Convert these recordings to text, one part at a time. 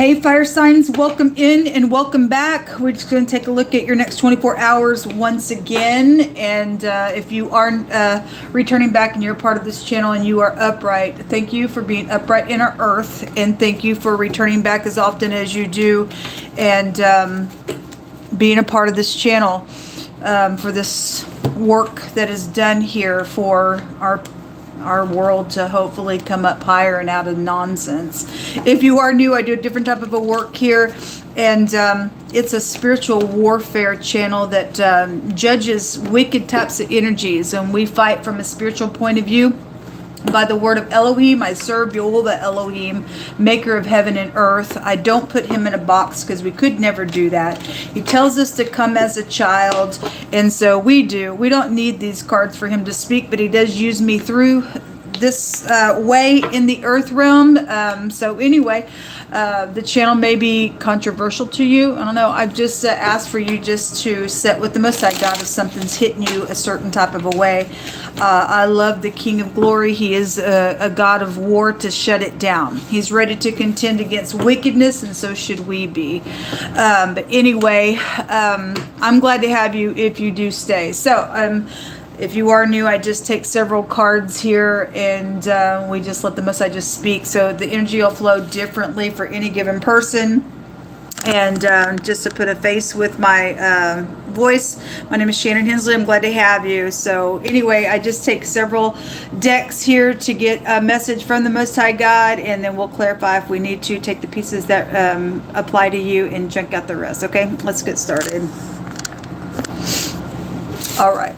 Hey, fire signs, welcome in and welcome back. We're just going to take a look at your next 24 hours once again. And if you are returning back and you're part of this channel and you are upright, thank you for being upright in our earth. And thank you for returning back as often as you do and being a part of this channel for this work that is done here for our world to hopefully come up higher and out of nonsense. If you are new, I do a different type of a work here, and it's a spiritual warfare channel that judges wicked types of energies, and we fight from a spiritual point of view. By the word of Elohim, I serve Jehovah Elohim, maker of heaven and earth. I don't put him in a box because we could never do that. He tells us to come as a child, and so we do. We don't need these cards for him to speak, but he does use me through this way in the earth realm. So anyway, the channel may be controversial to you. I don't know. I've just asked for you just to sit with the Most High God if something's hitting you a certain type of a way. I love the King of Glory. He is a God of war to shut it down. He's ready to contend against wickedness, and so should we be. But anyway, I'm glad to have you if you do stay. So if you are new, I just take several cards here and we just let the Most High just speak. So the energy will flow differently for any given person. And just to put a face with my voice, my name is Shannon Hensley. I'm glad to have you. So anyway, I just take several decks here to get a message from the Most High God, and then we'll clarify if we need to take the pieces that apply to you and junk out the rest. Okay, let's get started. All right.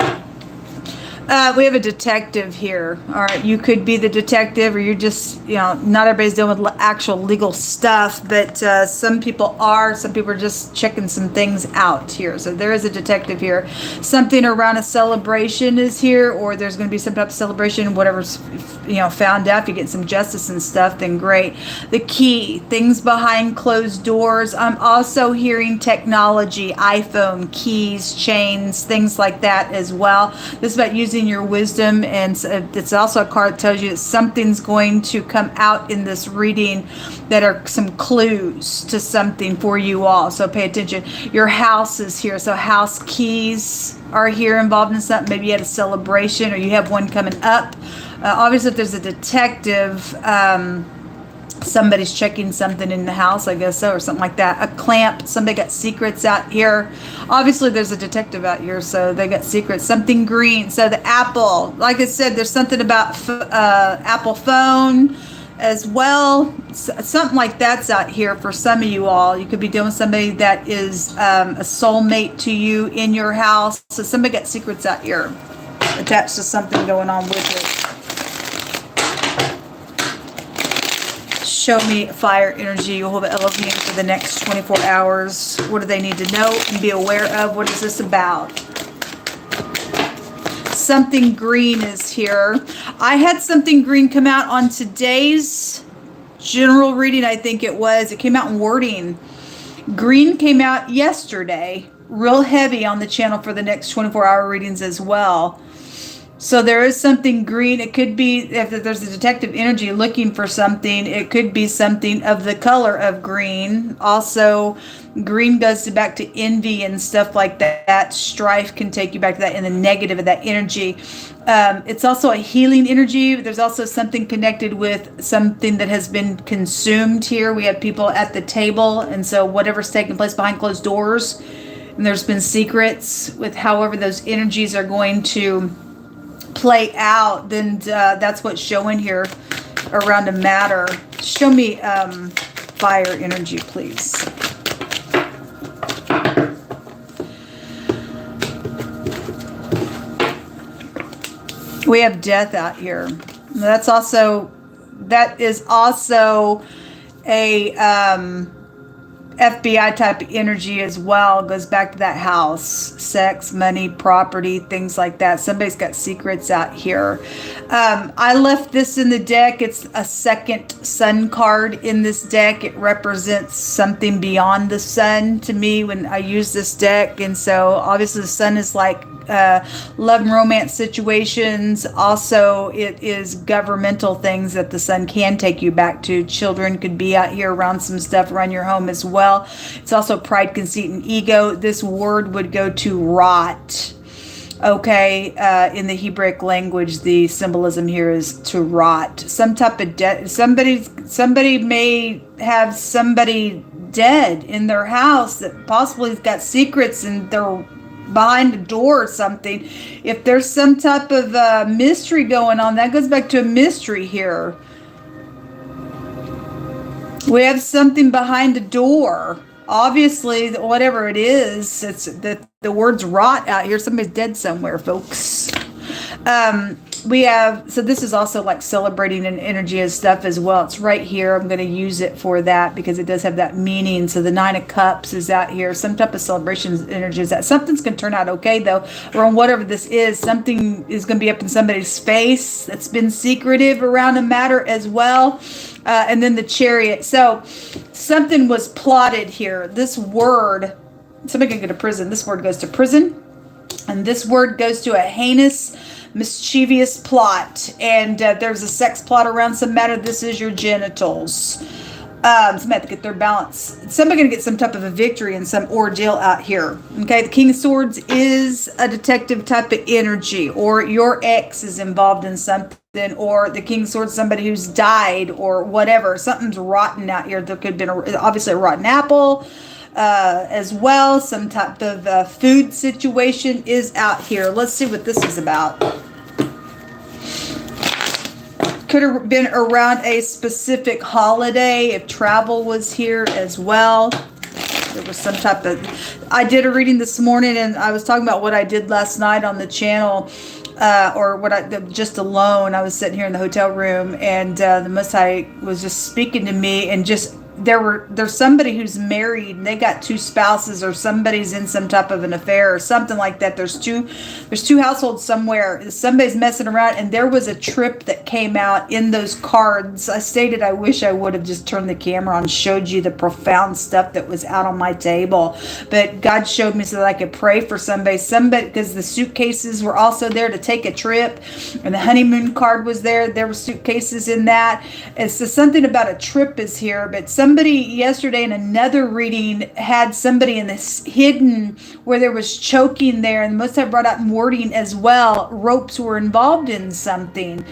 We have a detective here. All right, you could be the detective, or you're just, not everybody's dealing with actual legal stuff, but some people are. Some people are just checking some things out here. So there is a detective here. Something around a celebration is here, or there's going to be some type of celebration, whatever's, found out. If you get some justice and stuff, then great. The key, things behind closed doors. I'm also hearing technology, iPhone, keys, chains, things like that as well. This is about using your wisdom, and it's also a card that tells you that something's going to come out in this reading that are some clues to something for you all. So pay attention. Your house is here, so house keys are here involved in something. Maybe you had a celebration or you have one coming up. Obviously, if there's a detective, somebody's checking something in the house, I guess so, or something like that. A clamp, somebody got secrets out here. Obviously, there's a detective out here, so they got secrets. Something green. So the Apple, like I said, there's something about Apple phone as well. Something like that's out here for some of you all. You could be dealing with somebody that is a soulmate to you in your house. So somebody got secrets out here attached to something going on with it. Show me fire energy, Jehovah Elohim, for the next 24 hours. What do they need to know and be aware of? What is this about? Something green is here. I had something green come out on today's general reading, I think it was. It came out in wording. Green came out yesterday, real heavy on the channel for the next 24-hour readings as well. So there is something green. It could be, if there's a detective energy looking for something, it could be something of the color of green. Also, green goes back to envy and stuff like that. Strife can take you back to that in the negative of that energy. It's also a healing energy. There's also something connected with something that has been consumed here. We have people at the table, and so whatever's taking place behind closed doors, and there's been secrets with however those energies are going to play out, then that's what's showing here around a matter. Show me fire energy, please. We have death out here. That is also a FBI type of energy as well. Goes back to that house, sex, money, property, things like that. Somebody's got secrets out here. I left this in the deck. It's a second sun card in this deck. It represents something beyond the sun to me when I use this deck. And so obviously the sun is like love and romance situations. Also, it is governmental things that the sun can take you back to. Children could be out here around some stuff around your home as well. It's also pride, conceit, and ego. This word would go to rot. Okay, in the Hebrew language, the symbolism here is to rot. Some type of death. Somebody may have somebody dead in their house that possibly has got secrets and they're behind a door or something. If there's some type of mystery going on, that goes back to a mystery here. We have something behind a door. Obviously, whatever it is, it's the word's rot out here. Somebody's dead somewhere, folks. We have, so this is also like celebrating an energy and stuff as well. It's right here. I'm going to use it for that because it does have that meaning. So the 9 of Cups is out here. Some type of celebration energy is that. Something's going to turn out okay, though, or on whatever this is. Something is going to be up in somebody's face that's been secretive around a matter as well. And then the Chariot. So something was plotted here. This word, somebody can go to prison. This word goes to prison. And this word goes to a heinous, mischievous plot. And there's a sex plot around some matter. This is your genitals. Somebody have to get their balance. Somebody going to get some type of a victory in some ordeal out here. Okay, the King of Swords is a detective type of energy, or your ex is involved in something, or the King of Swords, somebody who's died, or whatever. Something's rotten out here. There could have been obviously a rotten apple as well. Some type of food situation is out here. Let's see what this is about. Could have been around a specific holiday if travel was here as well. There was some type of, I did a reading this morning and I was talking about what I did last night on the channel, or what I just alone. I was sitting here in the hotel room and the Most High was just speaking to me, and just there's somebody who's married and they got 2 spouses, or somebody's in some type of an affair or something like that. There's two households somewhere. Somebody's messing around, and there was a trip that came out in those cards. I stated I wish I would have just turned the camera on, showed you the profound stuff that was out on my table, but God showed me so that I could pray for somebody, because the suitcases were also there to take a trip, and the honeymoon card was there. There were suitcases in that. And so something about a trip is here, but somebody yesterday in another reading had somebody in this hidden where there was choking there, and most have brought out wording as well. Ropes were involved in something.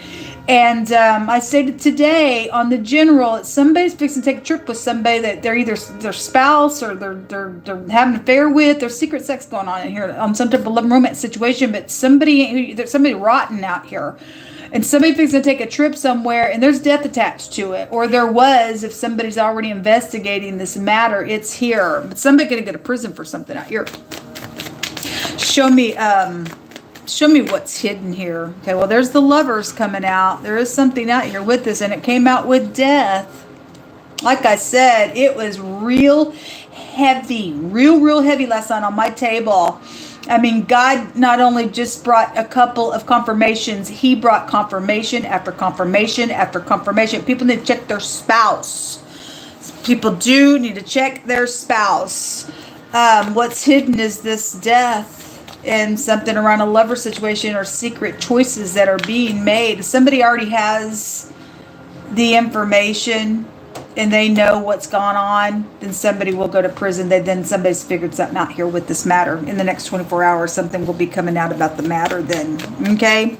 And I stated today on the general, somebody's fixing to take a trip with somebody that they're either their spouse or they're having an affair with. There's secret sex going on in here on some type of love and romance situation, but there's somebody rotten out here. And somebody fixing to take a trip somewhere, and there's death attached to it. Or there was, if somebody's already investigating this matter, it's here. But somebody's going to go to prison for something out here. Show me what's hidden here. Okay, well, there's the Lovers coming out. There is something out here with this, and it came out with death. Like I said, it was real heavy, real heavy last night on my table. I mean, God not only just brought a couple of confirmations, He brought confirmation after confirmation after confirmation. People need to check their spouse. People do need to check their spouse. What's hidden is this death and something around a lover situation or secret choices that are being made. Somebody already has the information and they know what's gone on, then somebody will go to prison. Then somebody's figured something out here with this matter. In the next 24 hours, something will be coming out about the matter then. Okay?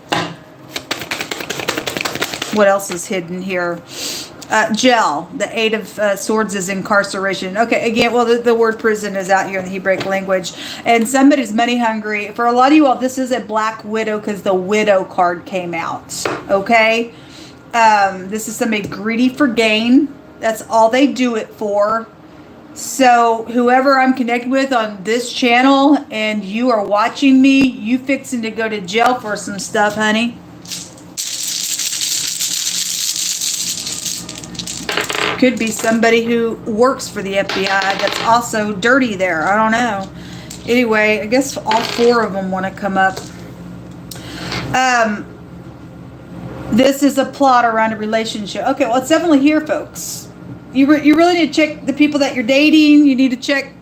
What else is hidden here? Jail. The 8 of Swords is incarceration. Okay, again, well, the word prison is out here in the Hebrew language. And somebody's money hungry. For a lot of you all, this is a black widow because the widow card came out. Okay? This is somebody greedy for gain. That's all they do it for. So whoever I'm connected with on this channel and you are watching me, you fixing to go to jail for some stuff, honey. Could be somebody who works for the FBI that's also dirty there. I don't know. Anyway, I guess all 4 of them want to come up. This is a plot around a relationship. Okay, well, it's definitely here, folks. You really need to check the people that you're dating. You need to check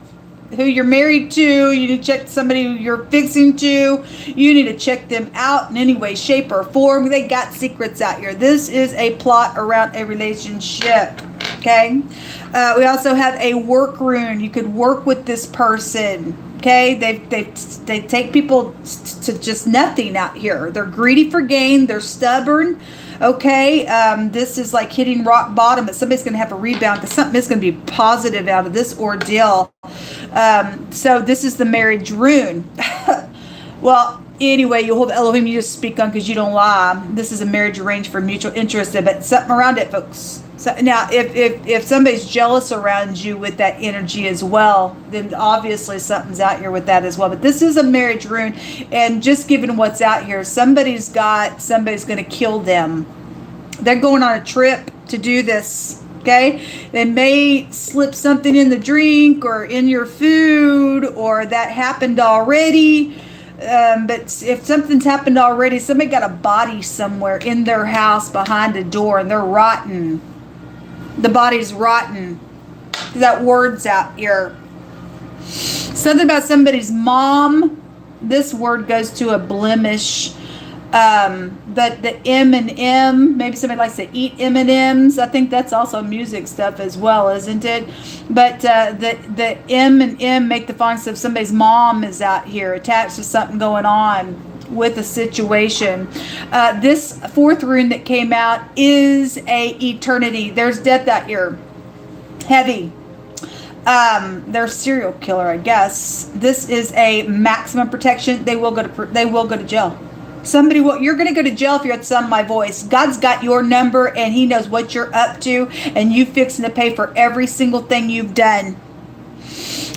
who you're married to. You need to check somebody who you're fixing to. You need to check them out in any way, shape, or form. They got secrets out here. This is a plot around a relationship. Okay. We also have a work rune. You could work with this person. Okay. They take people to just nothing out here. They're greedy for gain. They're stubborn. Okay, this is like hitting rock bottom, but somebody's going to have a rebound because something is going to be positive out of this ordeal. So this is the marriage rune. Well, anyway, you hold Elohim, you just speak on because you don't lie. This is a marriage arranged for mutual interest, but something around it, folks. So now, if somebody's jealous around you with that energy as well, then obviously something's out here with that as well. But this is a marriage rune, and just given what's out here, somebody's going to kill them. They're going on a trip to do this. Okay, they may slip something in the drink or in your food, or that happened already. But if something's happened already, somebody got a body somewhere in their house behind a door, and they're rotten. The body's rotten. That word's out here. Something about somebody's mom. This word goes to a blemish. But the M and M, maybe somebody likes to eat M&Ms. I think that's also music stuff as well, isn't it? But the M and M make the font of somebody's mom is out here attached to something going on with a situation. This fourth rune that came out is a eternity. There's death out here. Heavy. They're a serial killer, I guess. This is a maximum protection. They will go to jail. You're going to go to jail if you're at the sound of my voice. God's got your number, and he knows what you're up to, and you fixing to pay for every single thing you've done.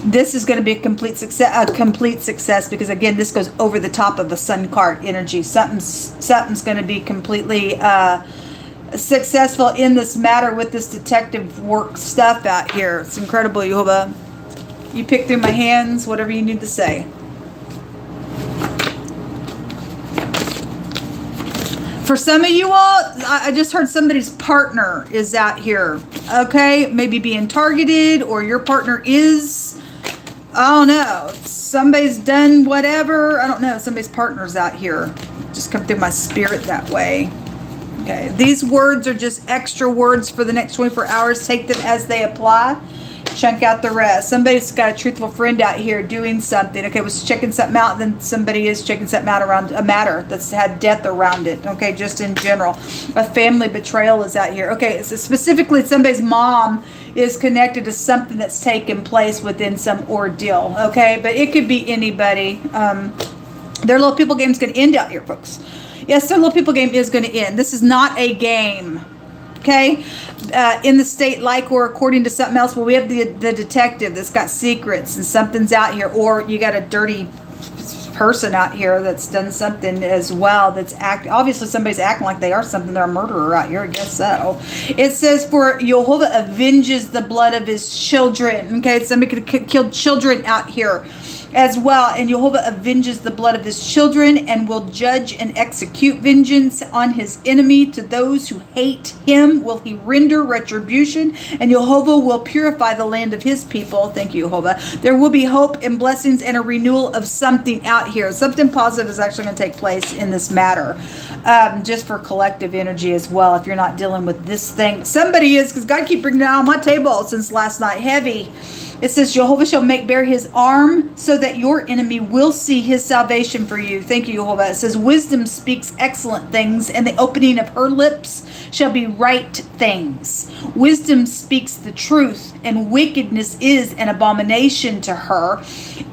This is going to be a complete success because, again, this goes over the top of the sun card energy. Something's going to be completely successful in this matter with this detective work stuff out here. It's incredible, Yehovah. You pick through my hands, whatever you need to say. For some of you all, I just heard somebody's partner is out here. Okay, maybe being targeted, or your partner is, I don't know. Somebody's done whatever. I don't know. Somebody's partner's out here. Just come through my spirit that way. Okay, these words are just extra words for the next 24 hours. Take them as they apply. Chunk out the rest. Somebody's got a truthful friend out here doing something. Okay, was checking something out, then somebody is checking something out around a matter that's had death around it. Okay, just in general. A family betrayal is out here. Okay, so specifically somebody's mom is connected to something that's taken place within some ordeal. Okay, but it could be anybody. Their little people game is going to end out here, folks. Yes, their little people game is going to end. This is not a game. Okay, in the state like or according to something else. Well, we have the detective that's got secrets and something's out here, or you got a dirty person out here that's done something as well. That's obviously somebody's acting like they are something. They're a murderer out here, I guess so. It says, for Yehovah avenges the blood of his children. Okay, somebody could have killed children out here as well, and Yehovah avenges the blood of his children and will judge and execute vengeance on his enemy. To those who hate him will he render retribution, and Yehovah will purify the land of his people. Thank you, Yehovah. There will be hope and blessings and a renewal of something out here. Something positive is actually going to take place in this matter, just for collective energy as well. If you're not dealing with this thing, somebody is, because God keep bringing it out on my table since last night. Heavy. It says, Jehovah shall make bare his arm so that your enemy will see his salvation for you. Thank you, Jehovah. It says, wisdom speaks excellent things, and the opening of her lips shall be right things. Wisdom speaks the truth, and wickedness is an abomination to her.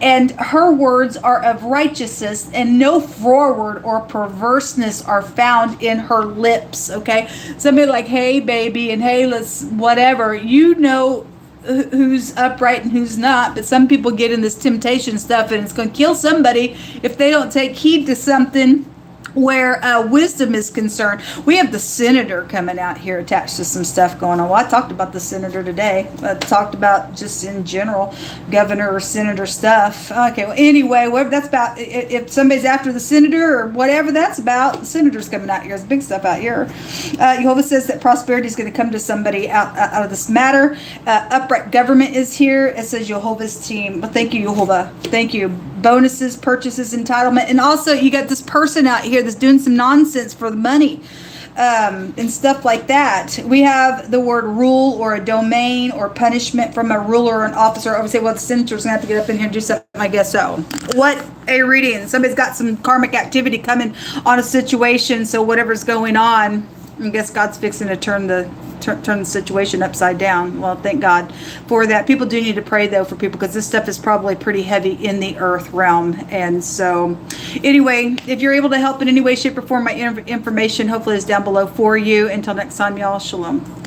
And her words are of righteousness, and no froward or perverseness are found in her lips. Okay? Somebody like, hey, baby, and hey, let's whatever. You know who's upright and who's not, but some people get in this temptation stuff, and it's going to kill somebody if they don't take heed to something where wisdom is concerned. We have the senator coming out here attached to some stuff going on. Well, I talked about the senator today. I talked about just in general governor or senator stuff. Okay, well, anyway, whatever that's about, if somebody's after the senator or whatever that's about, the senator's coming out here. There's big stuff out here. Jehovah says that prosperity is going to come to somebody out of this matter. Upright government is here. It says Jehovah's team. Well, thank you, Jehovah. Thank you. Bonuses, purchases, entitlement. And also you got this person out here that's doing some nonsense for the money and stuff like that. We have the word rule or a domain or punishment from a ruler or an officer. I would say, well, the senator's going to have to get up in here and do something. I guess so. What a reading. Somebody's got some karmic activity coming on a situation. So whatever's going on, I guess God's fixing to turn the situation upside down. Well, thank God for that. People do need to pray, though, for people, because this stuff is probably pretty heavy in the earth realm. And so anyway, if you're able to help in any way, shape, or form, my information hopefully is down below for you. Until next time, y'all, shalom.